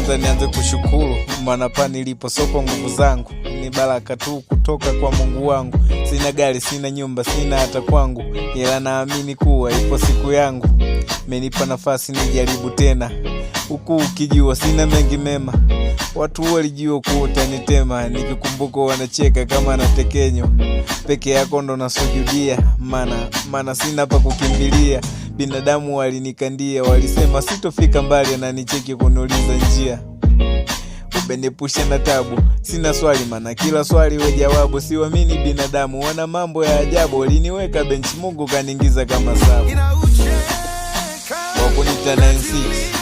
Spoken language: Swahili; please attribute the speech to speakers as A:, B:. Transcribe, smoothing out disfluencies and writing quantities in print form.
A: kwanza nianze kushukuru, maana pa nilipo soko nguvu zangu, ni baraka tu kutoka kwa Mungu wangu. Sina gari, sina nyumba, sina hata kwangu, ila naamini kuwa ipo siku yangu. Menipa nafasi nijaribu tena, huku ukijua sina mengi mema. Watu walijua kuwa utanitema, nikikumbuka wanacheka kama natekenywa. Peke yako ndo nasujudia, maana sina pa kukimbilia. Binadamu walinikandia, walisema sitofika mbali, na nicheki kuniuliza njia. Ubenepusha na tabu, sina swali maana kila swali we jawabu. Siwamini binadamu, wana mambo ya ajabu. Waliniweka bench, Mungu kaniingiza kama sabu. Wakunita 96